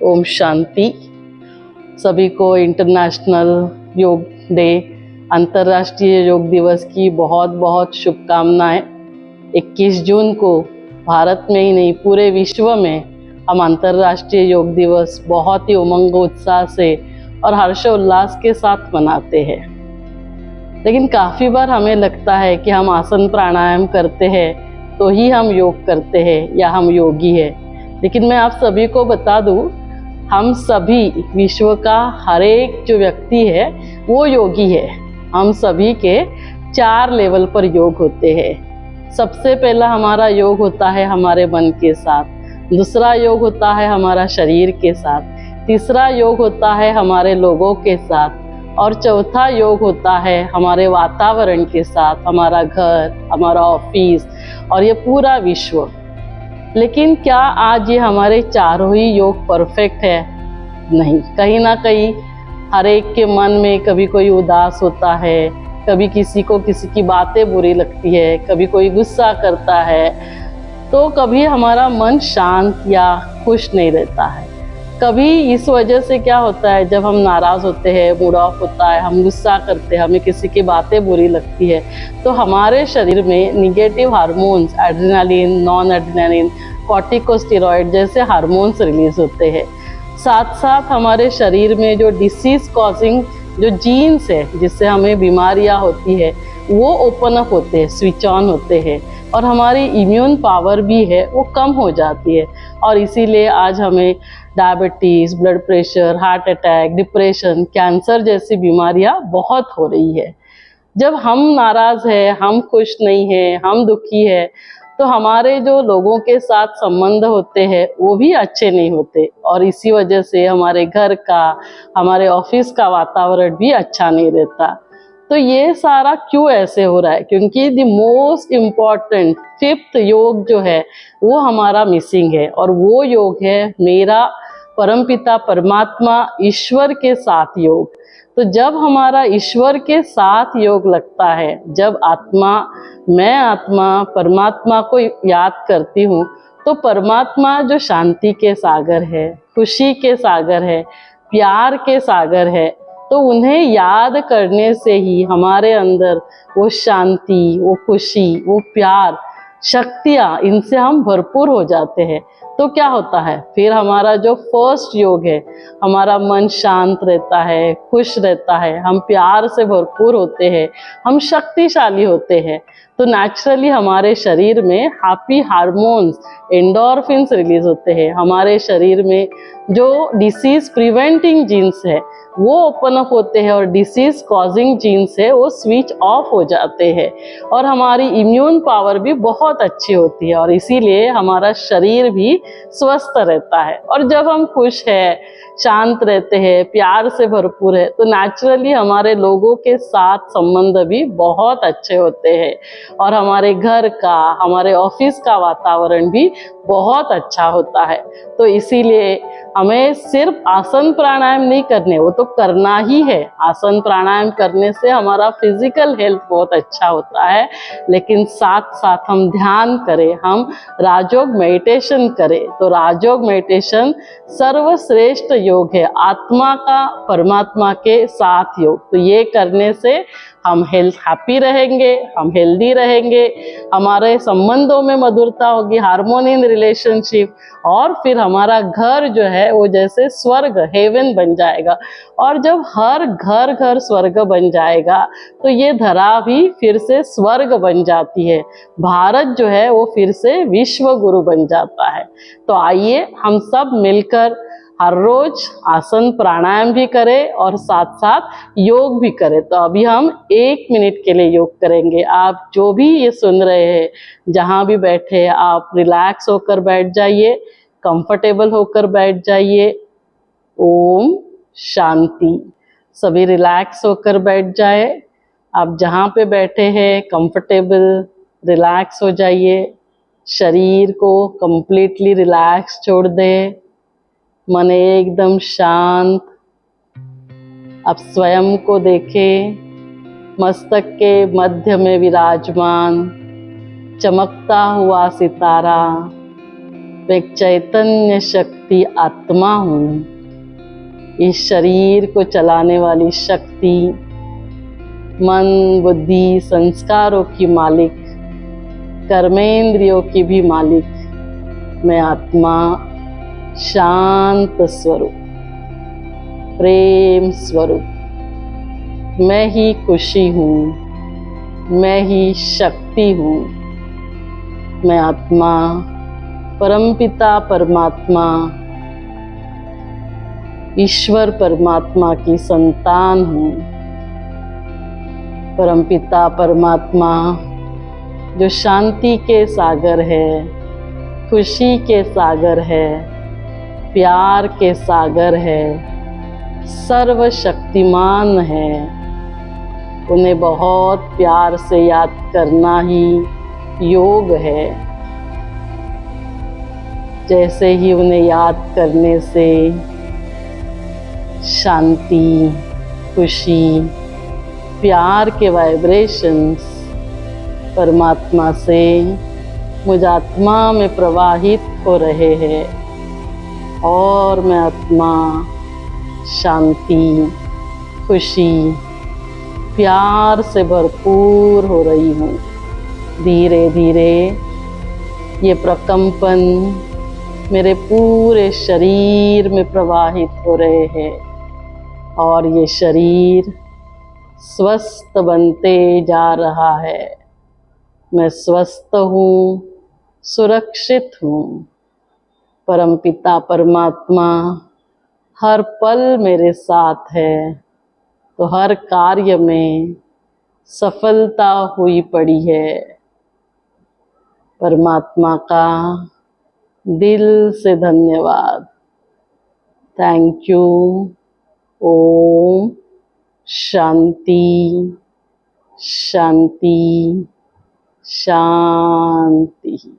ओम शांति। सभी को इंटरनेशनल योग डे, अंतर्राष्ट्रीय योग दिवस की बहुत बहुत शुभकामनाएं। 21 जून को भारत में ही नहीं पूरे विश्व में हम अंतर्राष्ट्रीय योग दिवस बहुत ही उमंग उत्साह से और हर्षोल्लास के साथ मनाते हैं। लेकिन काफ़ी बार हमें लगता है कि हम आसन प्राणायाम करते हैं तो ही हम योग करते हैं या हम योगी हैं। लेकिन मैं आप सभी को बता दूं, हम सभी विश्व का हर एक जो व्यक्ति है वो योगी है। हम सभी के 4 लेवल पर योग होते हैं। सबसे पहला हमारा योग होता है हमारे मन के साथ, दूसरा योग होता है हमारा शरीर के साथ, तीसरा योग होता है हमारे लोगों के साथ, और चौथा योग होता है हमारे वातावरण के साथ, हमारा घर, हमारा ऑफिस और ये पूरा विश्व। लेकिन क्या आज ये हमारे चारों ही योग परफेक्ट है? नहीं, कहीं ना कहीं हर एक के मन में कभी कोई उदास होता है, कभी किसी को किसी की बातें बुरी लगती है, कभी कोई गुस्सा करता है, तो कभी हमारा मन शांत या खुश नहीं रहता है। कभी इस वजह से क्या होता है, जब हम नाराज़ होते हैं, मूड ऑफ होता है, हम गुस्सा करते हैं, हमें किसी की बातें बुरी लगती है, तो हमारे शरीर में negative hormones, adrenaline, non adrenaline, corticosteroid जैसे हार्मोन्स रिलीज होते हैं। साथ साथ हमारे शरीर में जो डिसीज कॉजिंग जो जीन्स है जिससे हमें बीमारियां होती है वो ओपन अप होते हैं, स्विच ऑन होते हैं, और हमारी इम्यून पावर भी है वो कम हो जाती है। और इसीलिए आज हमें diabetes, blood pressure, heart attack, depression, cancer जैसी बीमारियां बहुत हो रही है। जब हम नाराज़ हैं, हम खुश नहीं हैं, हम दुखी हैं, तो हमारे जो लोगों के साथ संबंध होते हैं वो भी अच्छे नहीं होते, और इसी वजह से हमारे घर का, हमारे ऑफिस का वातावरण भी अच्छा नहीं रहता। तो ये सारा क्यों ऐसे हो रहा है? क्योंकि द मोस्ट इम्पॉर्टेंट 5th योग जो है वो हमारा मिसिंग है, और वो योग है मेरा परमपिता परमात्मा ईश्वर के साथ योग। तो जब हमारा ईश्वर के साथ योग लगता है, जब मैं आत्मा परमात्मा को याद करती हूँ, तो परमात्मा जो शांति के सागर है, खुशी के सागर है, प्यार के सागर है, तो उन्हें याद करने से ही हमारे अंदर वो शांति, वो खुशी, वो प्यार, शक्तियाँ, इनसे हम भरपूर हो जाते हैं। तो क्या होता है फिर? हमारा जो फर्स्ट योग है, हमारा मन शांत रहता है, खुश रहता है, हम प्यार से भरपूर होते हैं, हम शक्तिशाली होते हैं। तो नेचुरली हमारे शरीर में हैप्पी हार्मोन्स, एंडोर्फिन्स रिलीज होते हैं। हमारे शरीर में जो डिसीज प्रिवेंटिंग जीन्स है वो ओपन अप होते हैं, और डिसीज कॉजिंग जीन्स है वो स्विच ऑफ हो जाते हैं, और हमारी इम्यून पावर भी बहुत अच्छी होती है, और इसीलिए हमारा शरीर भी स्वस्थ रहता है। और जब हम खुश हैं, शांत रहते हैं, प्यार से भरपूर है, तो नेचुरली हमारे लोगों के साथ संबंध भी बहुत अच्छे होते हैं, और हमारे घर का, हमारे ऑफिस का वातावरण भी बहुत अच्छा होता है। तो इसीलिए हमें सिर्फ आसन प्राणायाम नहीं करने, वो तो करना ही है। आसन प्राणायाम करने से हमारा फिजिकल हेल्थ बहुत अच्छा होता है, लेकिन साथ साथ हम ध्यान करें, हम राजयोग मेडिटेशन करें। तो राजयोग मेडिटेशन सर्वश्रेष्ठ योग है, आत्मा का परमात्मा के साथ योग। तो ये करने से हम हैप्पी रहेंगे, हम हेल्दी रहेंगे, हमारे संबंधों में मधुरता होगी, हार्मोनी इन रिलेशनशिप, और फिर हमारा घर जो है वो जैसे स्वर्ग, हेवन बन जाएगा। और जब हर घर घर स्वर्ग बन जाएगा तो ये धरा भी फिर से स्वर्ग बन जाती है। भारत जो है वो फिर से विश्व गुरु बन जाता है। तो आइए हम सब मिलकर हर रोज आसन प्राणायाम भी करें और साथ साथ योग भी करें। तो अभी हम 1 मिनट के लिए योग करेंगे। आप जो भी ये सुन रहे हैं, जहाँ भी बैठे आप रिलैक्स होकर बैठ जाइए, कंफर्टेबल होकर बैठ जाइए। ओम शांति। सभी रिलैक्स होकर बैठ जाए। आप जहाँ पे बैठे हैं कंफर्टेबल रिलैक्स हो जाइए। शरीर को कंप्लीटली रिलैक्स छोड़ दें, मन एकदम शांत। आप स्वयं को देखें, मस्तक के मध्य में विराजमान चमकता हुआ सितारा, मैं एक चैतन्य शक्ति आत्मा हूँ। इस शरीर को चलाने वाली शक्ति, मन बुद्धि संस्कारों की मालिक, कर्मेंद्रियों की भी मालिक मैं आत्मा, शांत स्वरूप, प्रेम स्वरूप। मैं ही खुशी हूँ, मैं ही शक्ति हूँ। मैं आत्मा, परमपिता परमात्मा, ईश्वर परमात्मा की संतान हूँ। परमपिता परमात्मा जो शांति के सागर है, खुशी के सागर है, प्यार के सागर है, सर्वशक्तिमान है, उन्हें बहुत प्यार से याद करना ही योग है। जैसे ही उन्हें याद करने से शांति, खुशी, प्यार के वाइब्रेशंस परमात्मा से मुझ आत्मा में प्रवाहित हो रहे हैं और मैं आत्मा शांति, खुशी, प्यार से भरपूर हो रही हूँ। धीरे धीरे ये प्रकंपन मेरे पूरे शरीर में प्रवाहित हो रहे हैं और ये शरीर स्वस्थ बनते जा रहा है। मैं स्वस्थ हूँ, सुरक्षित हूँ। परमपिता परमात्मा हर पल मेरे साथ है, तो हर कार्य में सफलता हुई पड़ी है। परमात्मा का दिल से धन्यवाद। Thank you. ओम शांति शांति शांति।